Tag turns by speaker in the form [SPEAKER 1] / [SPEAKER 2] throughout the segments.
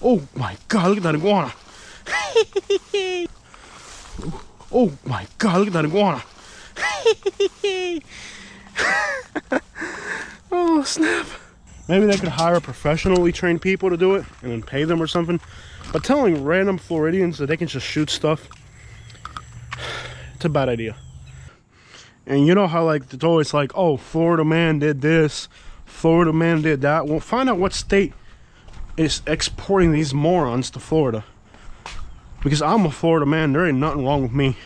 [SPEAKER 1] Oh my God, look at that iguana. Oh my God, look at that iguana. Oh snap. Maybe they could hire professionally trained people to do it and then pay them or something. But telling random Floridians that they can just shoot stuff, it's a bad idea. And you know how like it's always like, oh, Florida man did this, Florida man did that. Well, find out what state is exporting these morons to Florida. Because I'm a Florida man, there ain't nothing wrong with me.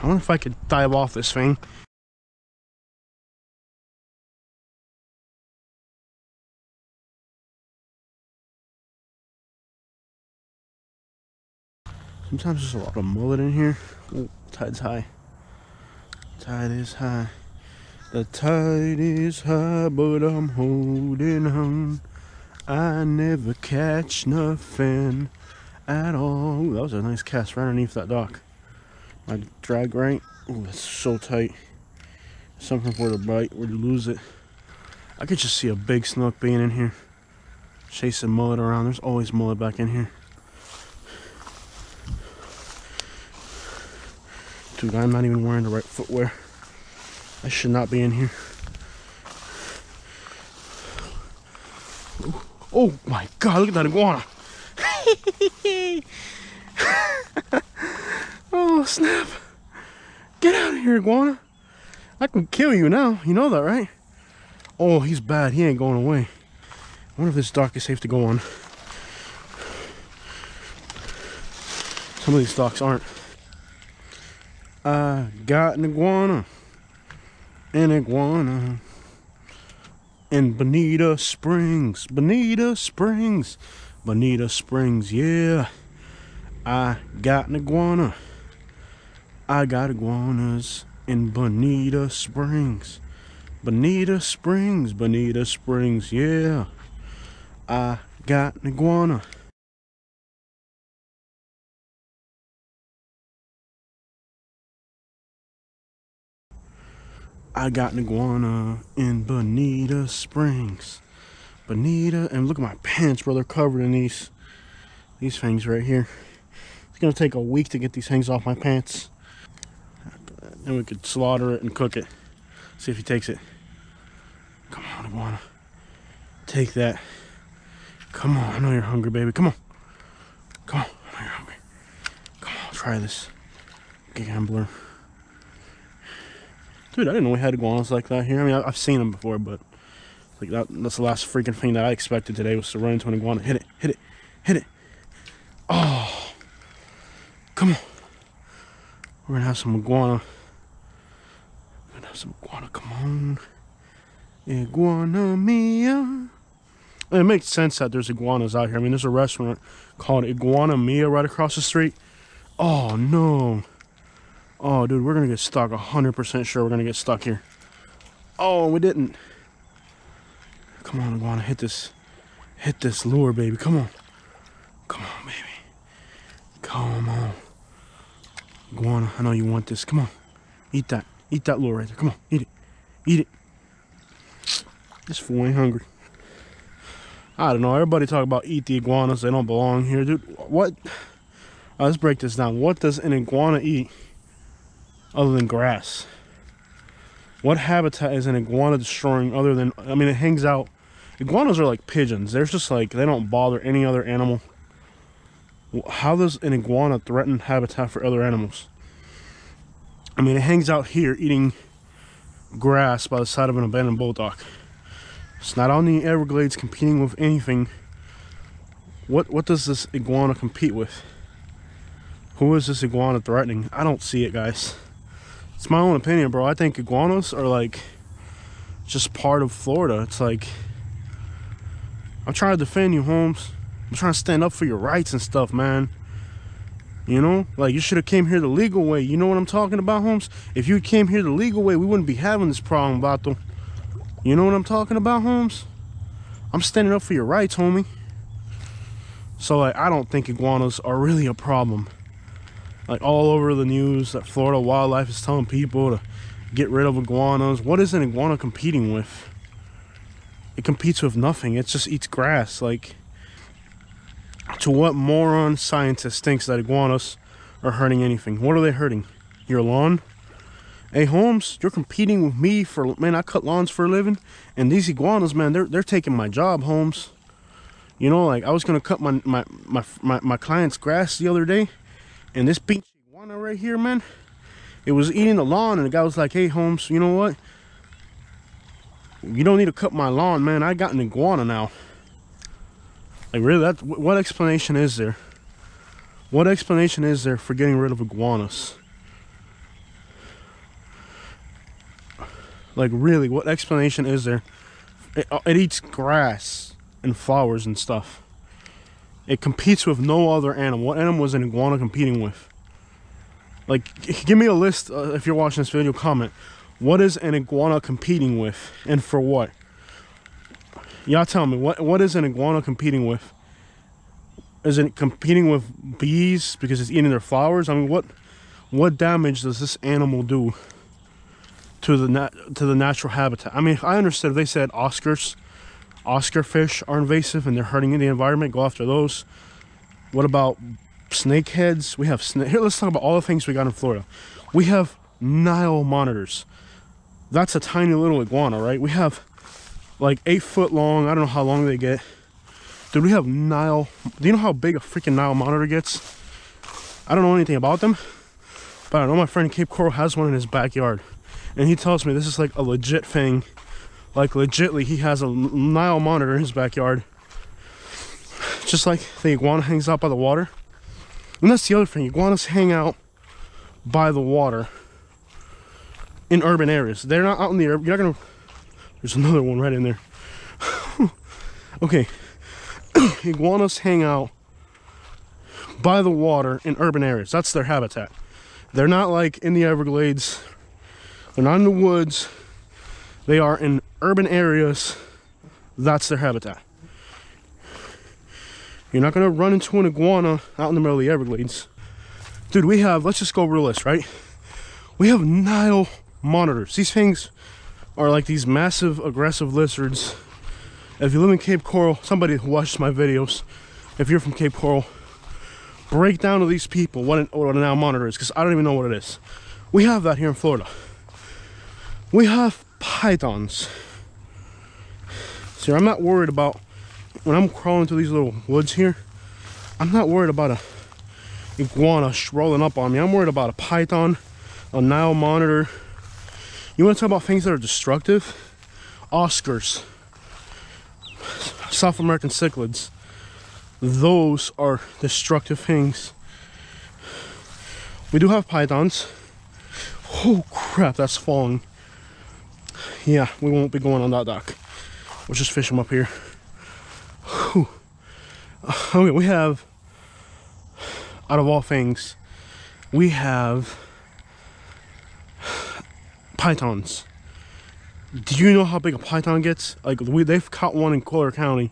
[SPEAKER 1] I wonder if I could dive off this thing. Sometimes there's a lot of mullet in here. Oh, tide's high. Tide is high. The tide is high, but I'm holding on. I never catch nothing at all. Ooh, that was a nice cast right underneath that dock. My drag right. Oh, that's so tight. Something for the bite or to lose it. I could just see a big snook being in here, chasing mullet around. There's always mullet back in here. Dude, I'm not even wearing the right footwear. I should not be in here. Oh my God, look at that iguana. Oh snap. Get out of here, iguana. I can kill you now. You know that, right? Oh, he's bad. He ain't going away. I wonder if this dock is safe to go on. Some of these docks aren't. I got an iguana. An iguana. In Bonita Springs. Bonita Springs. Bonita Springs, yeah. I got an iguana. I got iguanas in Bonita Springs. Bonita Springs, Bonita Springs, yeah. I got an iguana. I got an iguana in Bonita Springs. Bonita, and look at my pants, bro. They're covered in these things right here. It's gonna take a week to get these things off my pants. And we could slaughter it and cook it. See if he takes it. Come on, iguana. Take that. Come on, I know you're hungry, baby. Come on. Come on, I know you're hungry. Come on, try this. Gambler. Dude, I didn't know we had iguanas like that here. I mean, I've seen them before, but like that's the last freaking thing that I expected today was to run into an iguana. Hit it, hit it, hit it. Oh, come on. We're gonna have some iguana. We're gonna have some iguana, come on. Iguana Mia. And it makes sense that there's iguanas out here. I mean, there's a restaurant called Iguana Mia right across the street. Oh, no. Oh, dude, we're gonna get stuck. 100% sure we're gonna get stuck here. Oh, we didn't. Come on, iguana, hit this lure, baby. Come on. Come on, baby. Come on. Iguana, I know you want this. Come on. Eat that. Eat that lure right there. Come on, eat it. Eat it. This fool ain't hungry. I don't know. Everybody talk about eat the iguanas. They don't belong here, dude. What? Let's break this down. What does an iguana eat other than grass? What habitat is an iguana destroying other than, I mean, it hangs out. Iguanas are like pigeons. They're just like, they don't bother any other animal. How does an iguana threaten habitat for other animals? I mean, it hangs out here eating grass by the side of an abandoned boat dock. It's not on the Everglades competing with anything. What does this iguana compete with? Who is this iguana threatening? I don't see it, guys. It's my own opinion, bro. I think iguanas are like just part of Florida. It's like, I'm trying to defend you, Holmes. I'm trying to stand up for your rights and stuff, man. You know, like you should have came here the legal way. You know what I'm talking about, Holmes? If you came here the legal way, we wouldn't be having this problem, Bato. You know what I'm talking about, Holmes? I'm standing up for your rights, homie. So like, I don't think iguanas are really a problem. Like all over the news that Florida Wildlife is telling people to get rid of iguanas. What is an iguana competing with? It competes with nothing. It just eats grass. Like, to what moron scientist thinks that iguanas are hurting anything? What are they hurting? Your lawn? Hey Holmes, you're competing with me for, man, I cut lawns for a living, and these iguanas, man, they're taking my job, Holmes. You know, like, I was gonna cut my client's grass the other day, and this pink iguana right here, man, it was eating the lawn, and the guy was like, hey Holmes, you know what? You don't need to cut my lawn, man. I got an iguana now. Like, really, what explanation is there? What explanation is there for getting rid of iguanas? Like, really, what explanation is there? It eats grass and flowers and stuff. It competes with no other animal. What animal is an iguana competing with? Like, give me a list, if you're watching this video, comment. What is an iguana competing with, and for what? Y'all tell me, what is an iguana competing with? Is it competing with bees because it's eating their flowers? I mean, what damage does this animal do to the natural habitat? I mean, I understood if they said Oscar fish are invasive and they're hurting the environment, go after those. What about snakeheads? We have here, let's talk about all the things we got in Florida. We have Nile monitors. That's a tiny little iguana, right? We have like 8 foot long. I don't know how long they get. Dude, we have Nile. Do you know how big a freaking Nile monitor gets? I don't know anything about them, but I know my friend Cape Coral has one in his backyard. And he tells me this is like a legit thing. Like, legitly, he has a Nile monitor in his backyard. Just like the iguana hangs out by the water. And that's the other thing. Iguanas hang out by the water in urban areas. They're not out in the air. You're not gonna... There's another one right in there. Okay. Iguanas hang out by the water in urban areas. That's their habitat. They're not like in the Everglades. They're not in the woods. They are in urban areas. That's their habitat. You're not gonna run into an iguana out in the middle of the Everglades. Dude, we have, let's just go realist, right? We have Nile monitors. These things are like these massive aggressive lizards. If you live in Cape Coral, somebody who watches my videos, if you're from Cape Coral, break down to these people what a Nile monitor is, because I don't even know what it is. We have that here in Florida. We have pythons. See, I'm not worried about, when I'm crawling through these little woods here, I'm not worried about a iguana rolling up on me. I'm worried about a python, a Nile monitor. You want to talk about things that are destructive? Oscars, South American cichlids. Those are destructive things. We do have pythons. Oh crap, that's falling. Yeah, we won't be going on that dock. We'll just fish them up here. Whew. Okay, we have, out of all things, we have pythons. Do you know how big a python gets? Like, they've caught one in Collier County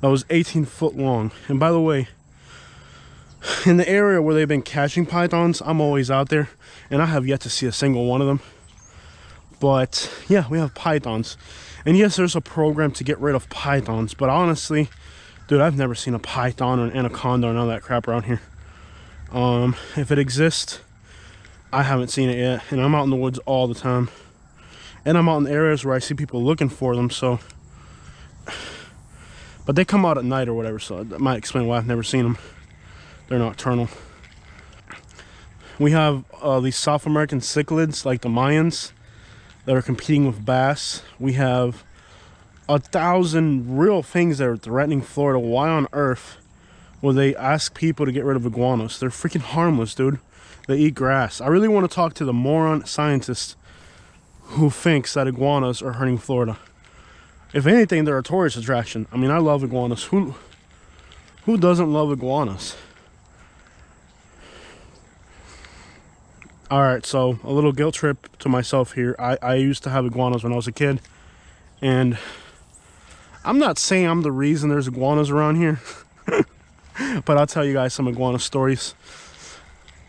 [SPEAKER 1] that was 18 foot long. And by the way, in the area where they've been catching pythons, I'm always out there, and I have yet to see a single one of them. But yeah, we have pythons. And yes, there's a program to get rid of pythons, but honestly, dude, I've never seen a python or an anaconda or none of that crap around here. If it exists, I haven't seen it yet, and I'm out in the woods all the time. And I'm out in the areas where I see people looking for them, so. But they come out at night or whatever, so that might explain why I've never seen them. They're nocturnal. We have these South American cichlids, like the Mayans, that are competing with bass. We have 1,000 real things that are threatening Florida. Why on earth would they ask people to get rid of iguanas? They're freaking harmless, dude. They eat grass. I really want to talk to the moron scientist who thinks that iguanas are hurting Florida. If anything, they're a tourist attraction. I mean, I love iguanas. Who doesn't love iguanas? Alright, so a little guilt trip to myself here. I used to have iguanas when I was a kid. And I'm not saying I'm the reason there's iguanas around here. But I'll tell you guys some iguana stories.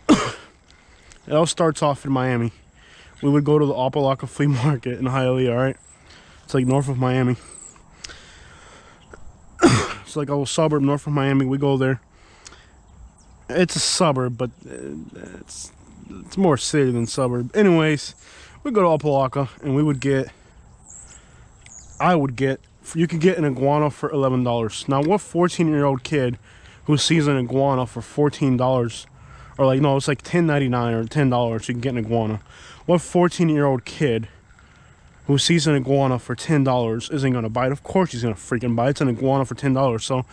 [SPEAKER 1] It all starts off in Miami. We would go to the Opelika flea market in Hialeah, alright? It's like north of Miami. It's like a little suburb north of Miami. We go there. It's a suburb, but it's more city than suburb. Anyways, we go to Opa-locka, and we would get, you could get an iguana for $11. Now, what 14-year-old kid who sees an iguana for $14, or like, no, it's like $10.99 or $10, you can get an iguana. What 14-year-old kid who sees an iguana for $10 isn't gonna buy it? Of course he's gonna freaking buy it. It's an iguana for $10. So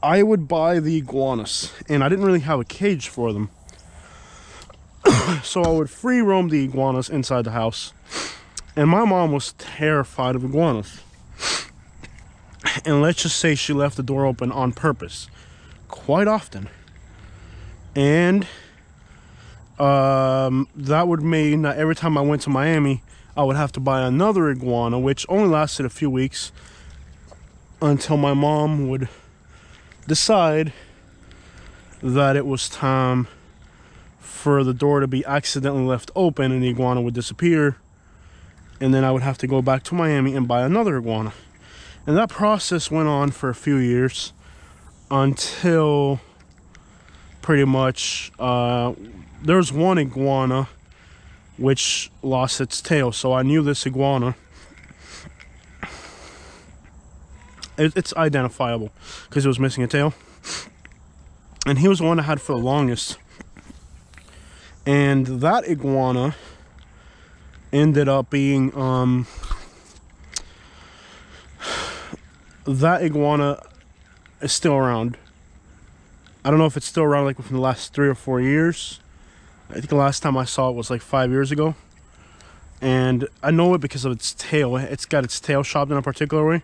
[SPEAKER 1] I would buy the iguanas, and I didn't really have a cage for them. So I would free roam the iguanas inside the house. And my mom was terrified of iguanas. And let's just say she left the door open on purpose quite often. And that would mean that every time I went to Miami, I would have to buy another iguana, which only lasted a few weeks until my mom would decide that it was time for the door to be accidentally left open and the iguana would disappear, and then I would have to go back to Miami and buy another iguana. And that process went on for a few years until pretty much there was one iguana which lost its tail. So I knew this iguana, it's identifiable because it was missing a tail, and he was the one I had for the longest. And that iguana ended up being that iguana is still around. I don't know if it's still around like within the last 3 or 4 years. I think the last time I saw it was like 5 years ago. And I know it because of its tail. It's got its tail chopped in a particular way.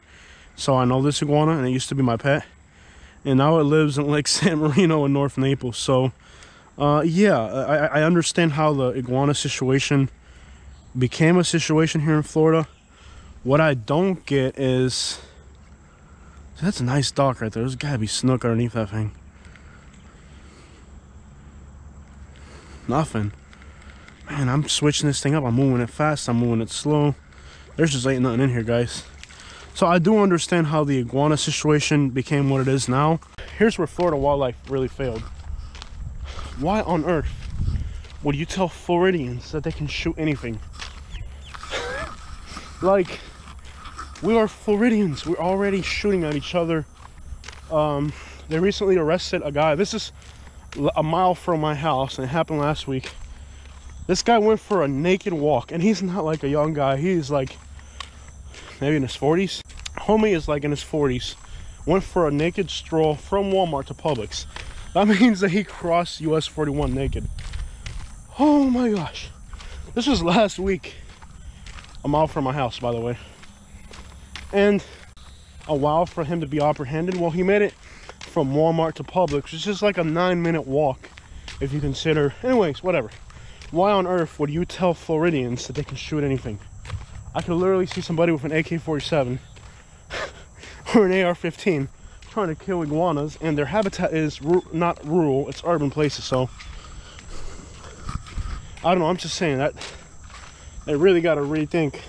[SPEAKER 1] So I know this iguana, and it used to be my pet. And now it lives in Lake San Marino in North Naples. So yeah, I understand how the iguana situation became a situation here in Florida. What I don't get is, that's a nice dock right there. There's gotta be snook underneath that thing. Nothing. Man, I'm switching this thing up. I'm moving it fast, I'm moving it slow. There's just ain't nothing in here, guys. So I do understand how the iguana situation became what it is now. Here's where Florida wildlife really failed. Why on earth would you tell Floridians that they can shoot anything? Like, we are Floridians. We're already shooting at each other. They recently arrested a guy. This is a mile from my house, and it happened last week. This guy went for a naked walk, and he's not like a young guy. He's like maybe in his 40s. Homie is like in his 40s. Went for a naked stroll from Walmart to Publix. That means that he crossed US 41 naked. Oh my gosh. This was last week. A mile from my house, by the way. And a while for him to be apprehended. Well, he made it from Walmart to Publix, which is just like a 9-minute walk, if you consider. Anyways, whatever. Why on earth would you tell Floridians that they can shoot anything? I could literally see somebody with an AK-47 or an AR-15 trying to kill iguanas, and their habitat is not rural, it's urban places. So I don't know, I'm just saying that they really got to rethink.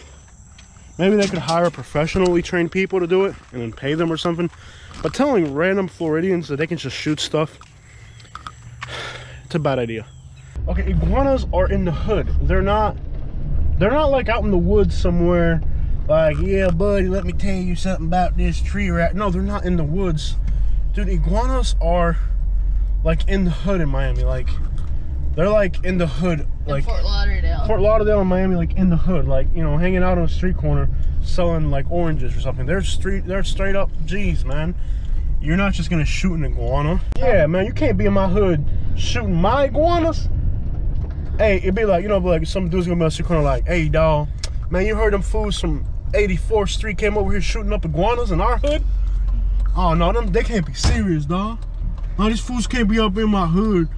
[SPEAKER 1] Maybe they could hire professionally trained people to do it and then pay them or something. But telling random Floridians that they can just shoot stuff, it's a bad idea. Okay, iguanas are in the hood. They're not like out in the woods somewhere. Like, yeah, buddy, let me tell you something about this tree right. No, they're not in the woods. Dude, iguanas are like in the hood in Miami. Like, they're like in the hood. Like
[SPEAKER 2] in Fort Lauderdale.
[SPEAKER 1] Fort Lauderdale and Miami, like in the hood. Like, you know, hanging out on a street corner selling like oranges or something. They're straight up G's, man. You're not just gonna shoot an iguana. Yeah, man, you can't be in my hood shooting my iguanas. Hey, it'd be like, you know, like some dude's gonna be on the street corner like, hey, dawg, man, you heard them fools from 84th Street came over here shooting up iguanas in our hood? Oh no, they can't be serious, dawg. No, these fools can't be up in my hood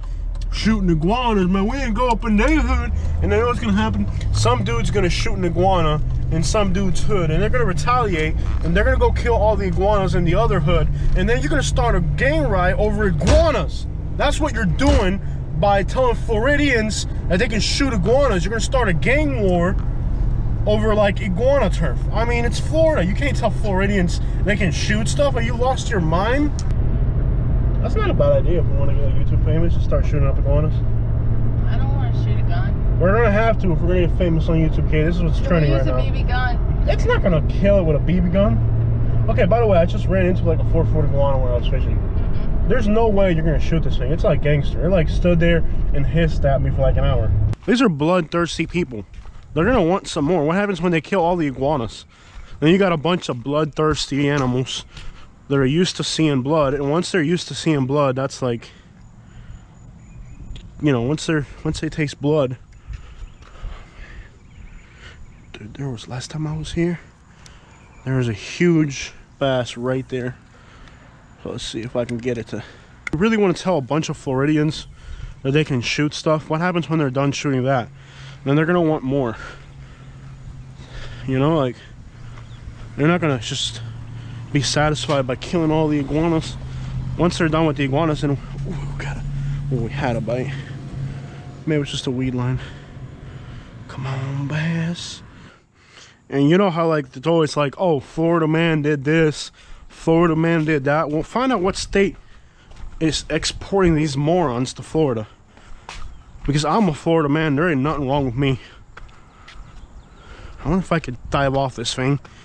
[SPEAKER 1] shooting iguanas, man. We ain't go up in their hood. And then what's gonna happen? Some dude's gonna shoot an iguana in some dude's hood, and they're gonna retaliate, and they're gonna go kill all the iguanas in the other hood, and then you're gonna start a gang riot over iguanas. That's what you're doing by telling Floridians that they can shoot iguanas. You're gonna start a gang war over like iguana turf. I mean, it's Florida. You can't tell Floridians they can shoot stuff. Are you lost your mind? That's not a bad idea if we want to get YouTube famous and start shooting up iguanas.
[SPEAKER 2] I don't want to shoot a gun.
[SPEAKER 1] We're gonna have to if we're gonna get famous on YouTube, okay? This is what's trending right now.
[SPEAKER 2] Use a BB gun.
[SPEAKER 1] It's not gonna kill it with a BB gun. Okay, by the way, I just ran into like a 4-foot iguana when I was fishing. There's no way you're gonna shoot this thing. It's like gangster. It like stood there and hissed at me for like an hour. These are bloodthirsty people. They're gonna want some more. What happens when they kill all the iguanas? Then you got a bunch of bloodthirsty animals that are used to seeing blood, and once they're used to seeing blood, that's like, you know, once they taste blood. Dude, there was, last time I was here, there was a huge bass right there. So let's see if I can get it to. I really want to tell a bunch of Floridians that they can shoot stuff. What happens when they're done shooting that? Then they're gonna want more. You know, like, they're not gonna just be satisfied by killing all the iguanas. Once they're done with the iguanas, and we had a bite. Maybe it was just a weed line. Come on, bass. And you know how like it's always like, oh, Florida man did this, Florida man did that. Well, find out what state is exporting these morons to Florida. Because I'm a Florida man, there ain't nothing wrong with me. I wonder if I could dive off this thing